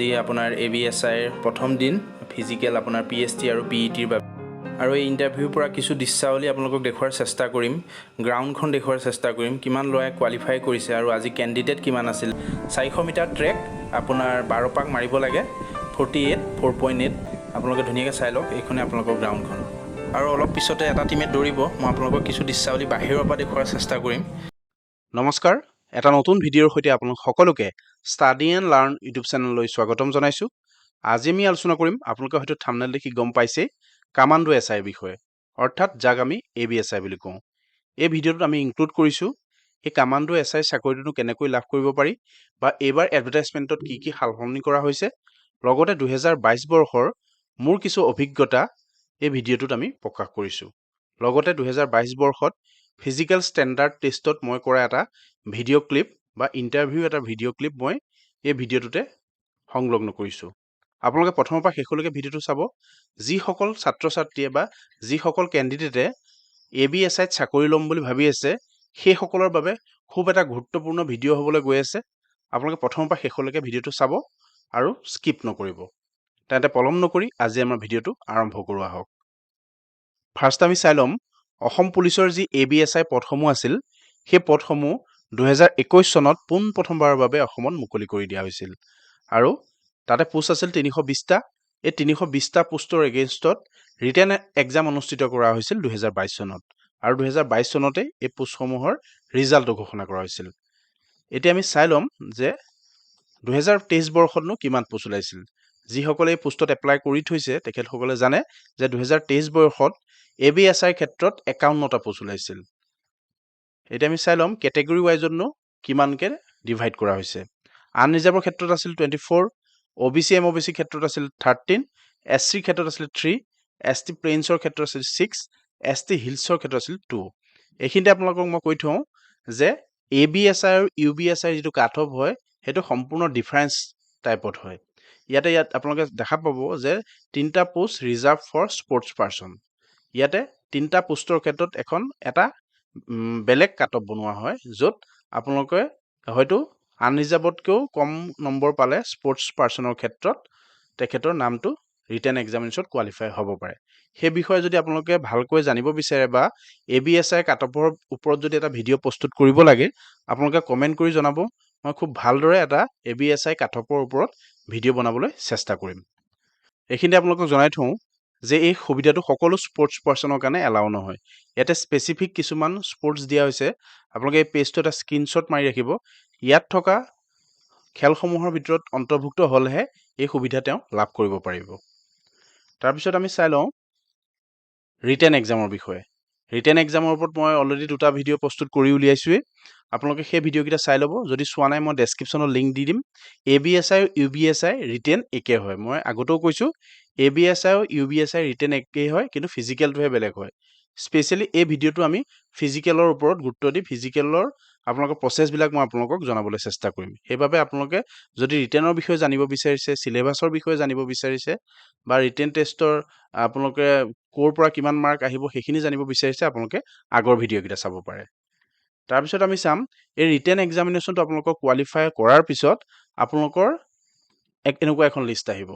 আজি আপোনাৰ ABSIৰ প্ৰথম দিন ফিজিক্যাল আপোনাৰ PST আৰু PETৰ বাবে আৰু এই ইণ্টাৰভিউৰ পৰা কিছু দৃশ্যাৱলী আপোনালোকক দেখুৱাৰ চেষ্টা কৰিম গ্ৰাউণ্ডখন দেখুৱাৰ চেষ্টা কৰিম কিমান ল'ৰাই কোৱালিফাই কৰিছে আৰু আজি কেণ্ডিডেট কিমান আছিল 400 মিটাৰ ট্ৰেক আপোনাৰ 12 পাক মাৰিব লাগে 4.8 আপোনালোকে ধুনীয়াকৈ চাই লওক এইখনে আপোনালোকৰ গ্ৰাউণ্ডখন আৰু অলপ পিছতে এটা টিমে দৌৰিব মই আপোনালোকক কিছু দৃশ্যাৱলী বাহিৰৰ পৰা দেখুৱাৰ চেষ্টা কৰিম নমস্কাৰ এটা নতুন ভিডিঅ'ৰ সৈতে আপোনালোক সকলোকে ষ্টাডি এণ্ড লাৰ্ণ ইউটিউব চেনেললৈ স্বাগতম জনাইছোঁ আজি আমি আলোচনা কৰিম আপোনালোকে হয়তো থাম্বনেল দেখি গম পাইছে কামাণ্ডো এছআইৰ বিষয়ে অৰ্থাৎ যাক আমি ABSI বুলি কওঁ এই ভিডিঅ'টোত আমি ইনক্লুড কৰিছোঁ এই কামাণ্ডো এছআই চাকৰিটো কেনেকৈ লাভ কৰিব পাৰি বা এইবাৰ এডভাৰটাইজমেণ্টত কি সালসলনি কৰা হৈছে লগতে 2022 বৰ্ষৰ মোৰ কিছু অভিজ্ঞতা এই ভিডিঅ'টোত আমি প্ৰকাশ কৰিছোঁ লগতে 2022 বৰ্ষত ফিজিক্যাল ষ্টেণ্ডাৰ্ড টেষ্টত মই কৰা এটা ভিডিঅ' ক্লিপ বা ইণ্টাৰভিউ এটা ভিডিঅ' ক্লিপ মই এই ভিডিঅ'টোতে সংলগ্ন কৰিছোঁ আপোনালোকে প্ৰথমৰ পৰা শেষলৈকে ভিডিঅ'টো চাব যিসকল ছাত্ৰ-ছাত্ৰীয়ে বা যিসকল কেণ্ডিডেটে ABSIত চাকৰি ল'ম বুলি ভাবি আছে সেইসকলৰ বাবে খুব এটা গুৰুত্বপূৰ্ণ ভিডিঅ' হ'বলৈ গৈ আছে আপোনালোকে প্ৰথমৰ পৰা শেষলৈকে ভিডিঅ'টো চাব আৰু স্কিপ নকৰিব তেন্তে পলম নকৰি আজি আমাৰ ভিডিঅ'টো আৰম্ভ কৰোঁ আহক ফাৰ্ষ্ট আমি চাই ল'ম অসম পুলিচৰ যি ABSI পদসমূহ আছিল সেই পদসমূহ 2021 চনত পোনপ্ৰথমবাৰৰ বাবে অসমত মুকলি কৰি দিয়া হৈছিল আৰু তাতে পোষ্ট আছিল 320টা এই 320টা পোষ্টৰ এগেইনষ্টত ৰিটেন এক্সাম অনুষ্ঠিত কৰা হৈছিল 2022 চনত আৰু 2022 চনতে এই পোষ্টসমূহৰ ৰিজাল্ট ঘোষণা কৰা হৈছিল এতিয়া আমি চাই ল'ম যে 2023 বৰ্ষতনো কিমান পোষ্ট ওলাইছিল যিসকলে এই পোষ্টত এপ্লাই কৰি থৈছে তেখেতসকলে জানে যে 2023 বৰ্ষত ABSIৰ ক্ষেত্ৰত 51টা পোষ্ট ওলাইছিল এতিয়া আমি চাই ল'ম কেটেগৰী ৱাইজতনো কিমানকে ডিভাইড কৰা হৈছে আনৰিজাৰ্ভৰ ক্ষেত্ৰত আছিল 24 OBC MOBC ক্ষেত্ৰত আছিল 13 SC ক্ষেত্ৰত আছিল 3 ST প্লেইনছৰ ক্ষেত্ৰত আছিল 6 ST হিলছৰ ক্ষেত্ৰত আছিল 2 এইখিনিতে আপোনালোকক মই কৈ থওঁ যে ABSI আৰু UBSI যিটো কাট অফ হয় সেইটো সম্পূৰ্ণ ডিফাৰেন্স টাইপত হয় ইয়াতে আপোনালোকে দেখা পাব যে তিনটা post reserve for sports person ইয়াতে তিনটা পোষ্টৰ ক্ষেত্ৰত এখন এটা বেলেগ কাট অফ বনোৱা হয় য'ত আপোনালোকে হয়তো আনৰিজাৰ্ভতকৈও কম নম্বৰ পালে স্পৰ্টছ পাৰ্সনৰ ক্ষেত্ৰত তেখেতৰ নামটো ৰিটেন এক্সামিনেশ্যনত কোৱালিফাই হ'ব পাৰে সেই বিষয়ে যদি আপোনালোকে ভালকৈ জানিব বিচাৰে বা ABSI কাট অফৰ ওপৰত যদি এটা ভিডিঅ' প্ৰস্তুত কৰিব লাগে আপোনালোকে কমেন্ট কৰি জনাব মই খুব ভালদৰে এটা ABSI কাট অফৰ ওপৰত ভিডিঅ' বনাবলৈ চেষ্টা কৰিম এইখিনিতে আপোনালোকক জনাই থওঁ যে এই সুবিধাটো সকলো স্পৰ্টছ পাৰ্সনৰ কাৰণে এলাউ নহয় ইয়াতে স্পেসিফিক কিছুমান স্পৰ্টছ দিয়া হৈছে আপোনালোকে এই পেজটো এটা স্ক্ৰিনশ্বট মাৰি ৰাখিব ইয়াত থকা খেলসমূহৰ ভিতৰত অন্তৰ্ভুক্ত হ'লেহে এই সুবিধা তেওঁ লাভ কৰিব পাৰিব তাৰ পিছত আমি চাই লওঁ ৰিটেন এক্সামৰ বিষয়ে ৰিটেন এক্সামৰ ওপৰত মই অলৰেডি দুটা ভিডিঅ' প্ৰস্তুত কৰি উলিয়াইছোৱে আপোনালোকে সেই ভিডিঅ'কেইটা চাই ল'ব যদি চোৱা নাই মই ডেসক্ৰিপচনত লিংক দি দিম ABSI আৰু UBSI ৰিটেন একে হয় মই আগতেও কৈছো ABSI আৰু UBSI ৰিটেন একেই হয় কিন্তু ফিজিক্যালটোহে বেলেগ হয় স্পেশালি এই ভিডিঅ'টো আমি ফিজিক্যালৰ ওপৰত গুৰুত্ব দি ফিজিক্যালৰ আপোনালোকৰ প্ৰসেছবিলাক মই আপোনালোকক জনাবলৈ চেষ্টা কৰিম সেইবাবে আপোনালোকে যদি ৰিটেনৰ বিষয়ে জানিব বিচাৰিছে সিলেবাছৰ বিষয়ে জানিব বিচাৰিছে বা ৰিটেন টেষ্টৰ আপোনালোকে কোৰ পৰা কিমান মাৰ্ক আহিব সেইখিনি জানিব বিচাৰিছে আপোনালোকে আগৰ ভিডিঅ'কেইটা চাব পাৰে তাৰ পিছত আমি চাম এই ৰিটেন এক্সামিনেশ্যনটো আপোনালোকক কোৱালিফাই কৰাৰ পিছত আপোনালোকৰ এনেকুৱা এখন লিষ্ট আহিব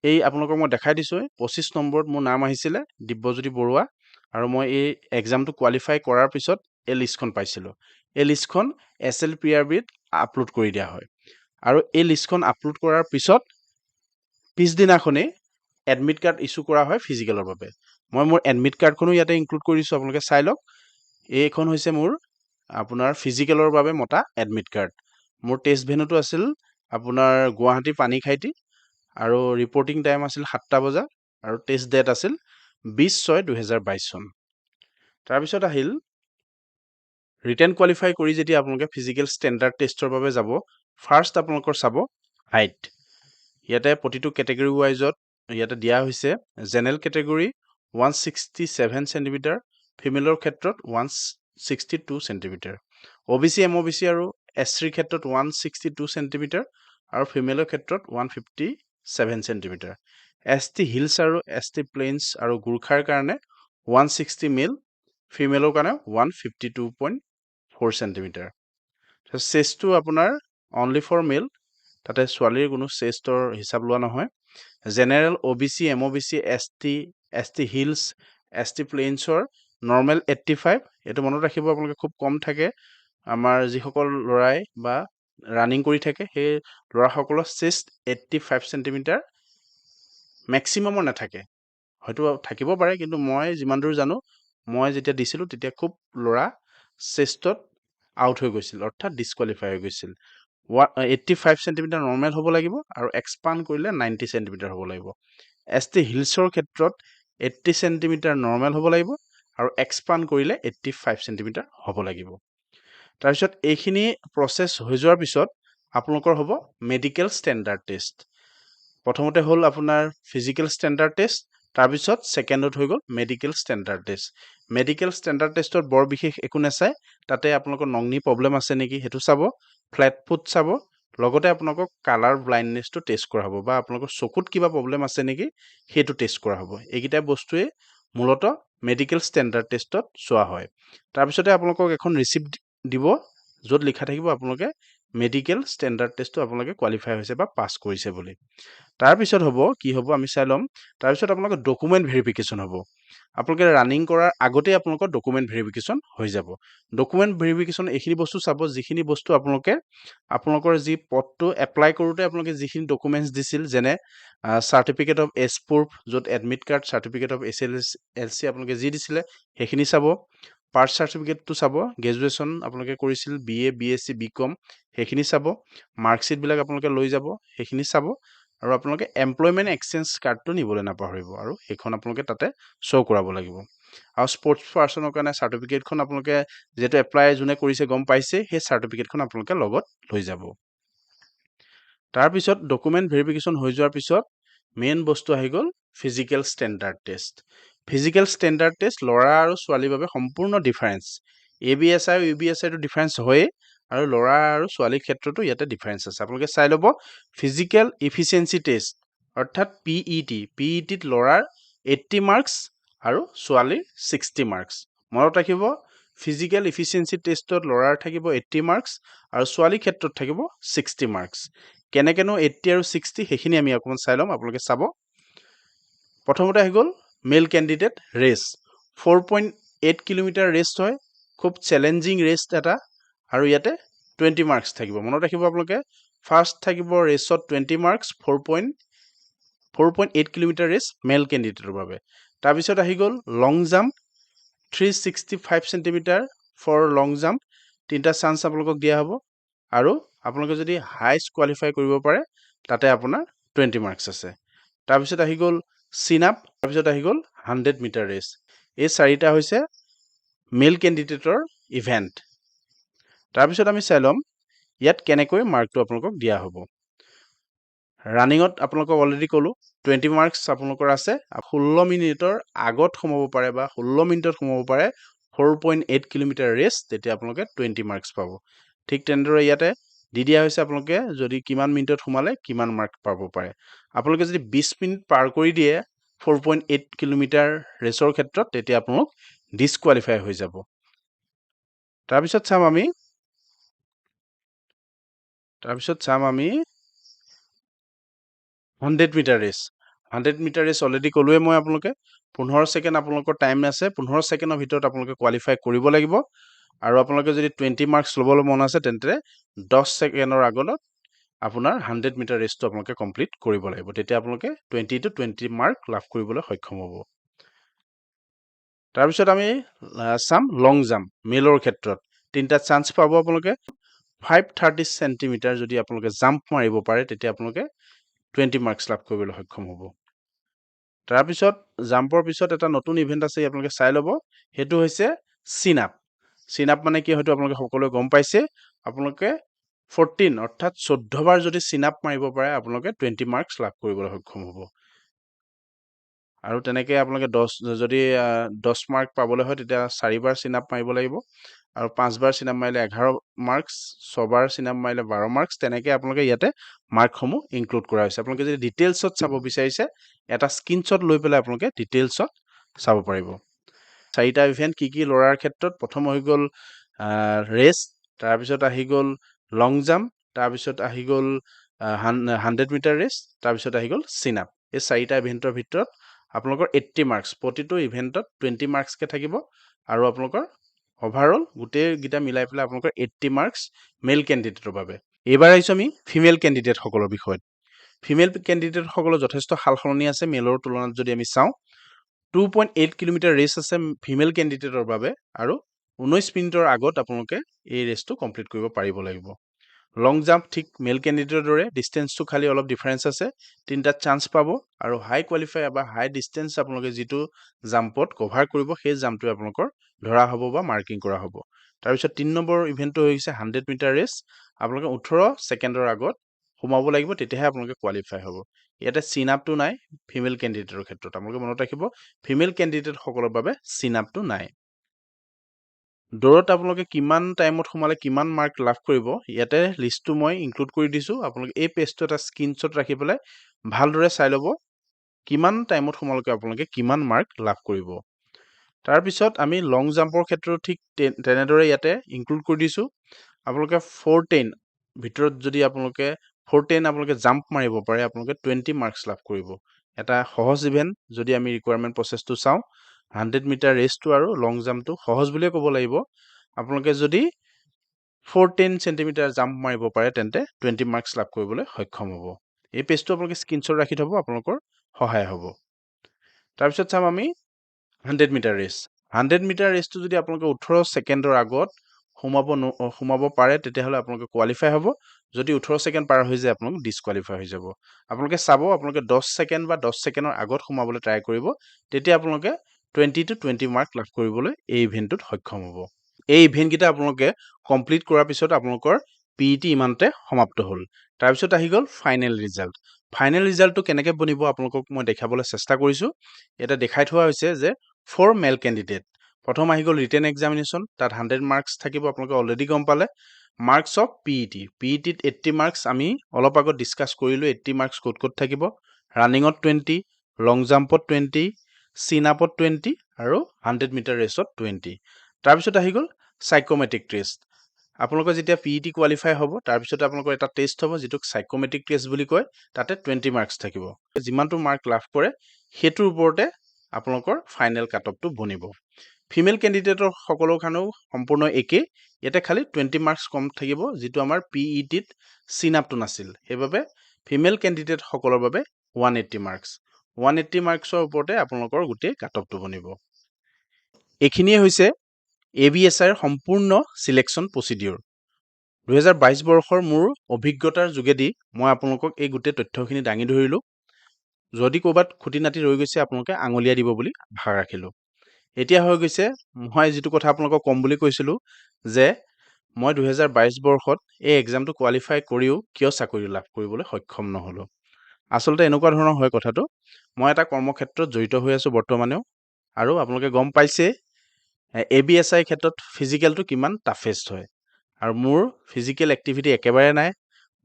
এই আপোনালোকক মই দেখাই দিছো 25 নম্বৰত মোৰ নাম আহিছিলে দিব্যজ্যোতি বৰুৱা আৰু মই এই এক্সামটো কোৱালিফাই কৰাৰ পিছত এই লিষ্টখন পাইছিলো এই লিষ্টখন SLPRBত আপলোড কৰি দিয়া হয় আৰু এই লিষ্টখন আপলোড কৰাৰ পিছত পিছদিনাখনে এডমিট কাৰ্ড ইস্যু কৰা হয় ফিজিক্যালৰ বাবে মই মোৰ এডমিট কাৰ্ডখনো ইয়াতে ইনক্লুড কৰিছো আপোনালোকে চাই লওক এইখন হৈছে মোৰ আপোনাৰ ফিজিক্যালৰ বাবে মতা এডমিট কাৰ্ড মোৰ টেষ্ট ভেনুটো আছিল আপোনাৰ গুৱাহাটী পানীখাইটি আৰু ৰিপৰ্টিং টাইম আছিল 7টা বজা আৰু টেষ্ট ডেট আছিল 20/6/2022 চন তাৰ পিছত আহিল ৰিটেন কোৱালিফাই কৰি যেতিয়া আপোনালোকে ফিজিক্যাল ষ্টেণ্ডাৰ্ড টেষ্টৰ বাবে যাব ফাৰ্ষ্ট আপোনালোকৰ চাব হাইট ইয়াতে প্ৰতিটো কেটেগৰী ৱাইজত ইয়াতে দিয়া হৈছে জেনাৰেল কেটেগৰী 167 সেন্টিমিটাৰ ফিমেলৰ ক্ষেত্ৰত 162 সেন্টিমিটাৰ OBC MOBC আৰু SC ক্ষেত্ৰত 162 সেন্টিমিটাৰ আৰু ফিমেলৰ ক্ষেত্ৰত 157 সেন্টিমিটাৰ ST হিলছ আৰু ST প্লেইনছ আৰু গুৰখাৰ কাৰণে 160 মেল ফিমেলৰ কাৰণে 152.4 সেন্টিমিটাৰ চেষ্টটো আপোনাৰ অনলি ফৰ মেল তাতে ছোৱালীৰ কোনো চেষ্টৰ হিচাপ লোৱা নহয়। General, OBC, MOBC, ST hills, ST প্লেইনছৰ নৰ্মেল 85। এইটো মনত ৰাখিব, আপোনালোকে খুব কম থাকে। আমাৰ যিসকল ল'ৰাই বা ৰানিং কৰি থাকে সেই ল'ৰাসকলৰ চেষ্ট 85 চেণ্টিমিটাৰ মেক্সিমামৰ নাথাকে, হয়তো থাকিব পাৰে, কিন্তু মই যিমান দূৰ জানো, মই যেতিয়া দিছিলোঁ তেতিয়া খুব ল'ৰা চেষ্টত আউট হৈ গৈছিল, অৰ্থাৎ ডিছকুৱালিফাই হৈ গৈছিল। 85 চেণ্টিমিটাৰ নৰ্মেল হ'ব লাগিব আৰু এক্সপাণ্ড কৰিলে 90 চেণ্টিমিটাৰ হ'ব লাগিব। ST হিলছৰ ক্ষেত্ৰত 80 চেণ্টিমিটাৰ নৰ্মেল হ'ব লাগিব আৰু এক্সপাণ্ড কৰিলে 85 চেণ্টিমিটাৰ হ'ব লাগিব। তাৰপিছত এইখিনি প্ৰচেছ হৈ যোৱাৰ পিছত আপোনালোকৰ হ'ব মেডিকেল ষ্টেণ্ডাৰ্ড টেষ্ট। প্ৰথমতে হ'ল আপোনাৰ ফিজিকেল ষ্টেণ্ডাৰ্ড টেষ্ট, তাৰপিছত ছেকেণ্ডত হৈ গ'ল medical standard test. Medical standard টেষ্টত বৰ বিশেষ একো নাচায়, তাতে আপোনালোকৰ নংনি প্ৰব্লেম আছে নেকি সেইটো চাব, ফ্লেট ফুট চাব, লগতে আপোনালোকক কালাৰ ব্লাইণ্ডনেছটো টেষ্ট কৰা হ'ব বা আপোনালোকৰ চকুত কিবা প্ৰব্লেম আছে নেকি সেইটো টেষ্ট কৰা হ'ব। এইকেইটা বস্তুৱে মূলতঃ মেডিকেল ষ্টেণ্ডাৰ্ড টেষ্টত চোৱা হয়। তাৰপিছতে আপোনালোকক এখন ৰিচিপ্ট দিব, য'ত লিখা থাকিব আপোনালোকে মেডিকেল ষ্টেণ্ডাৰ্ড টেষ্টটো আপোনালোকে কোৱালিফাই হৈছে বা পাছ কৰিছে বুলি। তাৰপিছত হ'ব কি হ'ব আমি চাই ল'ম। তাৰপিছত আপোনালোকৰ ডকুমেণ্ট ভেৰিফিকেশ্যন হ'ব। আপোনালোকে ৰানিং কৰাৰ আগতেই আপোনালোকৰ ডকুমেণ্ট ভেৰিফিকেশ্যন হৈ যাব। ডকুমেণ্ট ভেৰিফিকেশ্যন এইখিনি বস্তু চাব, যিখিনি বস্তু আপোনালোকৰ যি পদটো এপ্লাই কৰোঁতে আপোনালোকে যিখিনি ডকুমেণ্টছ দিছিল, যেনে চাৰ্টিফিকেট অফ এজ প্ৰুফ, য'ত admit card, certificate of SLC আপোনালোকে যি দিছিলে সেইখিনি চাব। পাৰ্ট চাৰ্টিফিকেটটো চাব, গ্ৰেজুৱেশ্যন আপোনালোকে কৰিছিল BA, BSc, BCom সেইখিনি চাব। মাৰ্কশ্বিটবিলাক আপোনালোকে লৈ যাব, সেইখিনি চাব। আৰু আপোনালোকে এমপ্লয়মেণ্ট এক্সচেঞ্জ কাৰ্ডটো নিবলৈ নাপাহৰিব, আৰু সেইখন আপোনালোকে তাতে শ্ব' কৰাব লাগিব। আৰু স্পৰ্টছ পাৰ্চনৰ কাৰণে চাৰ্টিফিকেটখন আপোনালোকে যিহেতু এপ্লাই যোনে কৰিছে গম পাইছে, সেই চাৰ্টিফিকেটখন আপোনালোকে লগত লৈ যাব। তাৰপিছত ডকুমেণ্ট ভেৰিফিকেশ্যন হৈ যোৱাৰ পিছত মেইন বস্তু আহি গ'ল physical standard test. Physical standard test ল'ৰা আৰু ছোৱালীৰ বাবে সম্পূৰ্ণ ডিফাৰেঞ্চ। ABSI আৰু UBSIটো ডিফাৰেঞ্চ হয়েই, আৰু ল'ৰা আৰু ছোৱালীৰ ক্ষেত্ৰতো ইয়াতে ডিফাৰেঞ্চ আছে। আপোনালোকে চাই ল'ব, ফিজিকেল ইফিচিয়েঞ্চি টেষ্ট অৰ্থাৎ PET, PETত ল'ৰাৰ 80 মাৰ্কছ আৰু ছোৱালীৰ 60 মাৰ্কছ। মনত ৰাখিব, ফিজিকেল ইফিচিয়েঞ্চি টেষ্টত ল'ৰাৰ থাকিব 80 মাৰ্কছ আৰু ছোৱালীৰ ক্ষেত্ৰত থাকিব 60 মাৰ্কছ। কেনেকেনো 80 আৰু 60 সেইখিনি আমি অকণমান চাই ল'ম, আপোনালোকে চাব। প্ৰথমতে আহি গ'ল মেল কেণ্ডিডেট ৰেচ। 4.8 কিলোমিটাৰ ৰেচ হয়, খুব চেলেঞ্জিং ৰেচ এটা, আৰু ইয়াতে 20 মাৰ্কছ থাকিব। মনত ৰাখিব আপোনালোকে, ফাৰ্ষ্ট থাকিব ৰেচত 20 মাৰ্কছ, 4.8 কিলোমিটাৰ ৰেচ মেল কেণ্ডিডেটৰ বাবে। তাৰপিছত আহি গ'ল long jump, 365 centimetre for long jump, 3টা চান্স আপোনালোকক দিয়া হ'ব। আৰু আপোনালোকে যদি হাইষ্ট কোৱালিফাই কৰিব পাৰে তাতে আপোনাৰ 20 মাৰ্কছ আছে। তাৰপিছত আহি গ'ল চিন আপ, তাৰপিছত আহি গ'ল 100 মিটাৰ ৰেচ। এই 4টা হৈছে মেল কেণ্ডিডেটৰ ইভেণ্ট। তাৰপিছত আমি চাই ল'ম ইয়াত কেনেকৈ মাৰ্কটো আপোনালোকক দিয়া হ'ব। ৰানিঙত আপোনালোকক অলৰেডি ক'লোঁ 20 মাৰ্কছ আপোনালোকৰ আছে। 16 মিনিটৰ আগত সোমাব পাৰে বা 16 মিনিটত সোমাব পাৰে 4.8 কিলোমিটাৰ ৰেচ, তেতিয়া আপোনালোকে 20 মাৰ্কছ পাব। ঠিক তেনেদৰে ইয়াতে দি দিয়া হৈছে আপোনালোকে যদি কিমান মিনিটত সোমালে কিমান মাৰ্ক পাব পাৰে। আপোনালোকে যদি 20 মিনিট পাৰ কৰি দিয়ে 4.8 কিলোমিটাৰ ৰেচৰ ক্ষেত্ৰত, তেতিয়া আপোনালোক ডিছকুৱালিফাই হৈ যাব। তাৰপিছত চাম আমি 100 metre race. 100 metre race already ক'লোৱে মই আপোনালোকে। 15 ছেকেণ্ড আপোনালোকৰ টাইম আছে, 15 ছেকেণ্ডৰ ভিতৰত আপোনালোকে কোৱালিফাই কৰিব লাগিব। আৰু আপোনালোকে যদি 20 মাৰ্কছ ল'বলৈ মন আছে তেন্তে 10 ছেকেণ্ডৰ আগত আপোনাৰ 100 মিটাৰ ৰেচটো আপোনালোকে কমপ্লিট কৰিব লাগিব, তেতিয়া আপোনালোকে 20 মাৰ্ক লাভ কৰিবলৈ সক্ষম হ'ব। তাৰপিছত আমি চাম লং জাম্প মেলৰ ক্ষেত্ৰত। 3টা চান্স পাব আপোনালোকে। 530 চেণ্টিমিটাৰ যদি আপোনালোকে জাম্প মাৰিব পাৰে তেতিয়া আপোনালোকে 20 মাৰ্কছ লাভ কৰিবলৈ সক্ষম হ'ব। তাৰপিছত জাম্পৰ পিছত এটা নতুন ইভেণ্ট আছে, আপোনালোকে চাই ল'ব, সেইটো হৈছে চিন আপ। চিন আপ মানে কি হয়তো আপোনালোকে সকলোৱে গম পাইছে। আপোনালোকে 14 অৰ্থাৎ 14 বাৰ যদি চিন আপ মাৰিব পাৰে আপোনালোকে 20 মাৰ্কছ লাভ কৰিবলৈ সক্ষম হ'ব। আৰু তেনেকৈ আপোনালোকে 10 মাৰ্ক পাবলৈ হয় তেতিয়া 4 বাৰ চিন আপ মাৰিব লাগিব, আৰু 5 বাৰ চিন আপ মাৰিলে 11 মাৰ্কছ, 6 বাৰ চিন আপ মাৰিলে 12 মাৰ্কছ। তেনেকৈ আপোনালোকে ইয়াতে মাৰ্কসমূহ ইনক্লুড কৰা হৈছে। আপোনালোকে যদি ডিটেইলছত চাব বিচাৰিছে এটা স্ক্ৰীনশ্বট লৈ পেলাই আপোনালোকে ডিটেইলছত চাব পাৰিব। 4টা ইভেণ্ট কি কি ল'ৰাৰ ক্ষেত্ৰত, প্ৰথম হৈ গ'ল ৰেচ, তাৰপিছত আহি গ'ল লং জাম্প, তাৰপিছত আহি গ'ল 100 মিটাৰ ৰেচ, তাৰপিছত আহি গ'ল চিন আপ। এই 4টা ইভেণ্টৰ ভিতৰত আপোনালোকৰ 80 মাৰ্কছ, প্ৰতিটো ইভেণ্টত 20 মাৰ্কছকৈ থাকিব আৰু আপোনালোকৰ অভাৰঅল গোটেইকেইটা মিলাই পেলাই আপোনালোকৰ 80 মাৰ্কছ মেল কেণ্ডিডেটৰ বাবে। এইবাৰ আহিছোঁ আমি ফিমেল কেণ্ডিডেটসকলৰ বিষয়ত। ফিমেল কেণ্ডিডেটসকলৰ যথেষ্ট সাল সলনি আছে মেলৰ তুলনাত যদি আমি চাওঁ। 2.8 কিলোমিটাৰ ৰেচ আছে ফিমেল কেণ্ডিডেটৰ বাবে আৰু 19 মিনিটৰ আগত আপোনালোকে এই ৰেচটো কমপ্লিট কৰিব পাৰিব লাগিব। লং জাম্প ঠিক মেল কেণ্ডিডেটৰ দৰে, ডিষ্টেঞ্চটো খালি অলপ ডিফাৰেঞ্চ আছে, 3টা চান্স পাব আৰু হাই কোৱালিফাই বা হাই ডিষ্টেঞ্চ আপোনালোকে যিটো জাম্পত কভাৰ কৰিব সেই জাম্পটোৱে আপোনালোকৰ ধৰা হ'ব বা মাৰ্কিং কৰা হ'ব। তাৰপিছত 3 নম্বৰ ইভেণ্টটো হৈছে 100 মিটাৰ ৰেচ। আপোনালোকে 18 ছেকেণ্ডৰ আগত সোমাব লাগিব, তেতিয়াহে আপোনালোকে কোৱালিফাই হ'ব। ইয়াতে চিন আপটো নাই ফিমেল কেণ্ডিডেটৰ ক্ষেত্ৰত, আপোনালোকে মনত ৰাখিব ফিমেল কেণ্ডিডেটসকলৰ বাবে চিন আপটো নাই। দৌৰত আপোনালোকে কিমান টাইমত সোমালে কিমান মাৰ্ক লাভ কৰিব, ইয়াতে লিষ্টটো মই ইনক্লুড কৰি দিছোঁ। আপোনালোকে এই পেজটো এটা স্ক্ৰীনশ্বট ৰাখি পেলাই ভালদৰে চাই ল'ব কিমান টাইমত সোমালৈকে আপোনালোকে কিমান মাৰ্ক লাভ কৰিব। তাৰপিছত আমি লং জাম্পৰ ক্ষেত্ৰত ঠিক তেনেদৰে ইয়াতে ইনক্লুড কৰি দিছোঁ। আপোনালোকে 410 ভিতৰত যদি আপোনালোকে 410 আপোনালোকে জাম্প মাৰিব পাৰে, আপোনালোকে 20 মাৰ্কছ লাভ কৰিব। এটা সহজ ইভেণ্ট যদি আমি ৰিকুৱাৰমেণ্ট প্ৰচেছটো চাওঁ, 100 মিটাৰ ৰেচটো আৰু লং জাম্পটো সহজ বুলিয়ে ক'ব লাগিব। আপোনালোকে যদি 410 চেণ্টিমিটাৰ জাম্প মাৰিব পাৰে তেন্তে 20 মাৰ্কছ লাভ কৰিবলৈ সক্ষম হ'ব। এই পেজটো আপোনালোকে স্ক্ৰীনশ্বট ৰাখি থ'ব, আপোনালোকৰ সহায় হ'ব। তাৰপিছত চাম আমি 100 মিটাৰ ৰেচ। 100 মিটাৰ ৰেচটো যদি আপোনালোকে 18 ছেকেণ্ডৰ আগত সোমাব পাৰে তেতিয়াহ'লে আপোনালোকে কোৱালিফাই হ'ব। যদি 18 ছেকেণ্ড পাৰ হৈ যায় আপোনালোক ডিছকুৱালিফাই হৈ যাব। আপোনালোকে চাব আপোনালোকে 10 ছেকেণ্ড বা 10 ছেকেণ্ডৰ আগত সোমাবলৈ ট্ৰাই কৰিব, তেতিয়া আপোনালোকে 20 to 20 মাৰ্ক লাভ কৰিবলৈ এই ইভেণ্টটোত সক্ষম হ'ব। এই ইভেণ্টকেইটা আপোনালোকে কমপ্লিট কৰাৰ পিছত আপোনালোকৰ PET ইমানতে সমাপ্ত হ'ল। তাৰপিছত আহি গ'ল ফাইনেল ৰিজাল্ট। ফাইনেল ৰিজাল্টটো কেনেকৈ বনিব আপোনালোকক মই দেখাবলৈ চেষ্টা কৰিছোঁ। ইয়াতে দেখাই থোৱা হৈছে যে 4 মেল কেণ্ডিডেট। প্ৰথম আহি গ'ল ৰিটেন এক্সামিনেশ্যন, তাত 100 মাৰ্কছ থাকিব, আপোনালোকে অলৰেডি গম পালে। মাৰ্কছ অফ PET, PETত 80 মাৰ্কছ আমি অলপ আগত ডিছকাছ কৰিলোঁ। 80 মাৰ্কছ ক'ত ক'ত থাকিব, ৰানিঙত 20, লং জাম্পত 20, চিন আপত 20 আৰু 100 মিটাৰ ৰেচত 20। তাৰপিছত আহি গ'ল চাইক'মেট্ৰিক টেষ্ট। আপোনালোকৰ যেতিয়া PET কোৱালিফাই হ'ব তাৰপিছত আপোনালোকৰ এটা টেষ্ট হ'ব যিটোক চাইক'মেট্ৰিক টেষ্ট বুলি কয়, তাতে 20 মাৰ্কছ থাকিব। যিমানটো মাৰ্ক লাভ কৰে সেইটোৰ ওপৰতে আপোনালোকৰ ফাইনেল কাট অফটো বনিব। ফিমেল কেণ্ডিডেটৰ সকলৰ কাৰণেও সম্পূৰ্ণ একেই, ইয়াতে খালি 20 মাৰ্কছ কম থাকিব, যিটো আমাৰ PETত চিন আপটো নাছিল। সেইবাবে ফিমেল কেণ্ডিডেটসকলৰ বাবে 180 মাৰ্কছ। 180 মাৰ্কছৰ ওপৰতে আপোনালোকৰ গোটেই কাট অফটো বনিব। এইখিনিয়ে হৈছে ABSIৰ সম্পূৰ্ণ চিলেকশ্যন প্ৰচিডিউৰ। 2022 বৰ্ষৰ মোৰ অভিজ্ঞতাৰ যোগেদি মই আপোনালোকক এই গোটেই তথ্যখিনি দাঙি ধৰিলোঁ। যদি ক'ৰবাত খুটি নাটি ৰৈ গৈছে আপোনালোকে আঙুলিয়াই দিব বুলি আশা ৰাখিলোঁ। এতিয়া হৈ গৈছে মই যিটো কথা আপোনালোকক ক'ম বুলি কৈছিলোঁ যে মই 2022 বৰ্ষত এই এক্সামটো কোৱালিফাই কৰিও কিয় চাকৰি লাভ কৰিবলৈ সক্ষম নহ'লোঁ। আচলতে এনেকুৱা ধৰণৰ হয় কথাটো, মই এটা কৰ্মক্ষেত্ৰত জড়িত হৈ আছোঁ বৰ্তমানেও, আৰু আপোনালোকে গম পাইছে ABSI ক্ষেত্ৰত ফিজিকেলটো কিমান টাফেষ্ট হয়, আৰু মোৰ ফিজিকেল এক্টিভিটি একেবাৰে নাই।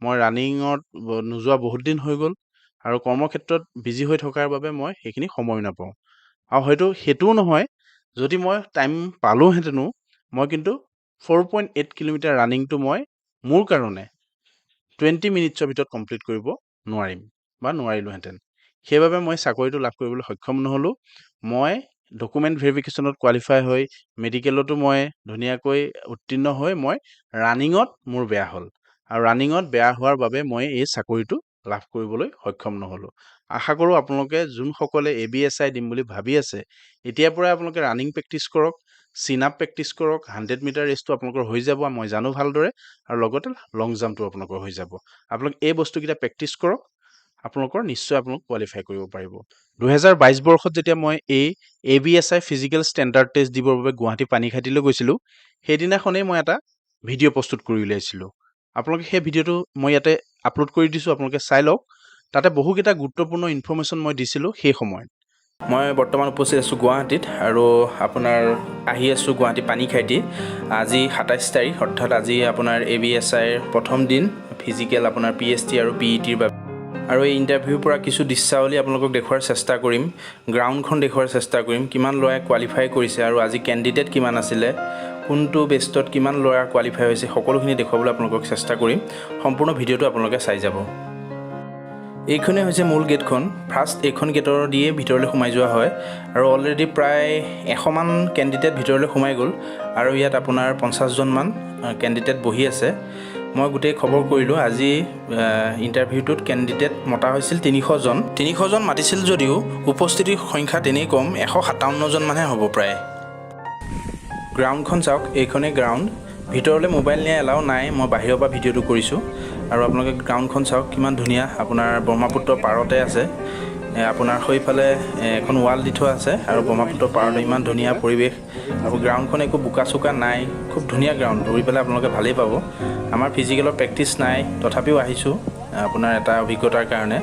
মই ৰানিঙত নোযোৱা বহুত দিন হৈ গ'ল আৰু কৰ্মক্ষেত্ৰত বিজি হৈ থকাৰ বাবে মই সেইখিনি সময় নাপাওঁ। আৰু হয়তো সেইটোও নহয়, যদি মই টাইম পালোঁহেঁতেনো মই কিন্তু 4.8 কিলোমিটাৰ ৰানিংটো মই মোৰ কাৰণে 20 মিনিটছৰ ভিতৰত কমপ্লিট কৰিব নোৱাৰিম বা নোৱাৰিলোঁহেঁতেন। সেইবাবে মই চাকৰিটো লাভ কৰিবলৈ সক্ষম নহ'লোঁ। মই ডকুমেণ্ট ভেৰিফিকেশ্যনত কোৱালিফাই হৈ মেডিকেলতো মই ধুনীয়াকৈ উত্তীৰ্ণ হৈ মই ৰানিঙত মোৰ বেয়া হ'ল, আৰু ৰানিঙত বেয়া হোৱাৰ বাবে মই এই চাকৰিটো লাভ কৰিবলৈ সক্ষম নহ'লোঁ। আশা কৰোঁ আপোনালোকে যোনসকলে ABSI দিম বুলি ভাবি আছে এতিয়াৰ পৰাই আপোনালোকে ৰানিং প্ৰেক্টিছ কৰক, চিন আপ প্ৰেক্টিছ কৰক, 100 মিটাৰ ৰেচটো আপোনালোকৰ হৈ যাব মই জানো ভালদৰে, আৰু লগতে লং জাম্পটো আপোনালোকৰ হৈ যাব। আপোনালোকে এই বস্তুকেইটা প্ৰেক্টিছ কৰক, আপোনালোকৰ নিশ্চয় আপোনালোক কোৱালিফাই কৰিব পাৰিব। 2022 বৰ্ষত যেতিয়া মই এই ABSI ফিজিকেল ষ্টেণ্ডাৰ্ড টেষ্ট দিবৰ বাবে গুৱাহাটী পানীখাইটিলৈ গৈছিলোঁ, সেইদিনাখনেই মই এটা ভিডিঅ' প্ৰস্তুত কৰি উলিয়াইছিলোঁ। আপোনালোকে সেই ভিডিঅ'টো মই ইয়াতে আপলোড কৰি দিছোঁ, আপোনালোকে চাই লওক। তাতে বহুকেইটা গুৰুত্বপূৰ্ণ ইনফৰ্মেশ্যন মই দিছিলোঁ সেই সময়ত। মই বৰ্তমান উপস্থিত আছোঁ গুৱাহাটীত, আৰু আপোনাৰ আহি আছোঁ গুৱাহাটী পানীখাইটি। আজি 27 তাৰিখ, অৰ্থাৎ আজি আপোনাৰ ABSIৰ প্ৰথম দিন ফিজিকেল আপোনাৰ PST আৰু PETৰ বাবে। আৰু এই ইণ্টাৰভিউৰ পৰা কিছু দৃশ্যাৱলী আপোনালোকক দেখুওৱাৰ চেষ্টা কৰিম, গ্ৰাউণ্ডখন দেখুওৱাৰ চেষ্টা কৰিম, কিমান ল'ৰাই কোৱালিফাই কৰিছে আৰু আজি কেণ্ডিডেট কিমান আছিলে, কোনটো বেষ্টত কিমান ল'ৰা কোৱালিফাই হৈছে সকলোখিনি দেখুৱাবলৈ আপোনালোকক চেষ্টা কৰিম। সম্পূৰ্ণ ভিডিঅ'টো আপোনালোকে চাই যাব। এইখনেই হৈছে মূল গেটখন। ফাৰ্ষ্ট এইখন গেটৰ দিয়ে ভিতৰলৈ সোমাই যোৱা হয় আৰু অলৰেডি প্ৰায় 100মান কেণ্ডিডেট ভিতৰলৈ সোমাই গ'ল আৰু ইয়াত আপোনাৰ 50জনমান কেণ্ডিডেট বহি আছে। মই গোটেই খবৰ কৰিলোঁ। আজি ইণ্টাৰভিউটোত কেণ্ডিডেট মতা হৈছিল 300জন। 300জন মাতিছিল যদিও উপস্থিতিৰ সংখ্যা তেনেই কম, 157জনমানহে হ'ব প্ৰায়। গ্ৰাউণ্ডখন চাওক, এইখনেই গ্ৰাউণ্ড। ভিতৰলৈ মোবাইল নিয়া এলাও নাই। মই বাহিৰৰ পৰা ভিডিঅ'টো কৰিছোঁ আৰু আপোনালোকে গ্ৰাউণ্ডখন চাওক কিমান ধুনীয়া। আপোনাৰ ব্ৰহ্মপুত্ৰ পাৰতে আছে। আপোনাৰ সেইফালে এখন ৱাল দি থোৱা আছে আৰু ব্ৰহ্মপুত্ৰ পাৰতে ইমান ধুনীয়া পৰিৱেশ আৰু গ্ৰাউণ্ডখন একো বোকা চোকা নাই। খুব ধুনীয়া গ্ৰাউণ্ড, দৌৰি পেলাই আপোনালোকে ভালেই পাব। আমাৰ ফিজিকেলৰ প্ৰেক্টিচ নাই, তথাপিও আহিছোঁ আপোনাৰ এটা অভিজ্ঞতাৰ কাৰণে।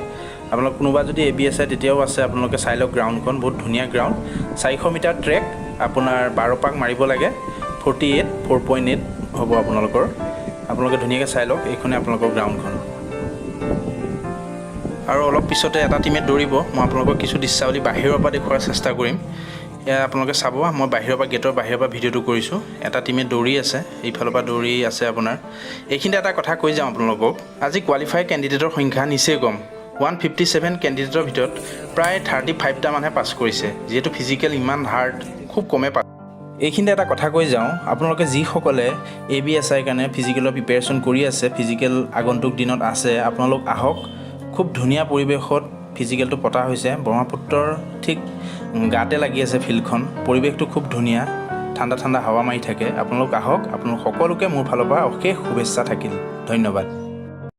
আপোনালোক কোনোবা যদি ABSI তেতিয়াও আছে, আপোনালোকে চাই লওক গ্ৰাউণ্ডখন। বহুত ধুনীয়া গ্ৰাউণ্ড। 400 মিটাৰ ট্ৰেক, আপোনাৰ 12 পাক মাৰিব লাগে। 4.8 হ'ব আপোনালোকৰ। আপোনালোকে ধুনীয়াকৈ চাই লওক। এইখনে আপোনালোকৰ গ্ৰাউণ্ডখন। আৰু অলপ পিছতে এটা টিমে দৌৰিব। মই আপোনালোকক কিছু দৃশ্যাৱলী বাহিৰৰ পৰা দেখুওৱাৰ চেষ্টা কৰিম। এয়া আপোনালোকে চাব, মই বাহিৰৰ পৰা গেটৰ বাহিৰৰ পৰা ভিডিঅ'টো কৰিছোঁ। এটা টিমে দৌৰি আছে, এইফালৰ পৰা দৌৰি আছে আপোনাৰ। এইখিনিতে এটা কথা কৈ যাওঁ আপোনালোকক, আজি কোৱালিফাই কেণ্ডিডেটৰ সংখ্যা নিচেই কম। 157 কেণ্ডিডেটৰ ভিতৰত প্ৰায় 35টা মানুহে পাছ কৰিছে। যিহেতু ফিজিকেল ইমান হাৰ্ড, খুব কমে পাছ। এইখিনিতে এটা কথা কৈ যাওঁ, আপোনালোকে যিসকলে ABSIৰ কাৰণে ফিজিকেলৰ প্ৰিপেৰেশ্যন কৰি আছে, ফিজিকেল আগন্তুক দিনত আছে, আপোনালোক আহক। খুব ধুনীয়া পৰিৱেশত ফিজিকেলটো পতা হৈছে। ব্ৰহ্মপুত্ৰৰ ঠিক গাতে লাগি আছে ফিল্ডখন। পৰিৱেশটো খুব ধুনীয়া, ঠাণ্ডা ঠাণ্ডা হাৱা মাৰি থাকে। আপোনালোক আহক। আপোনালোক সকলোকে মোৰ ফালৰ পৰা অশেষ শুভেচ্ছা থাকিল। ধন্যবাদ।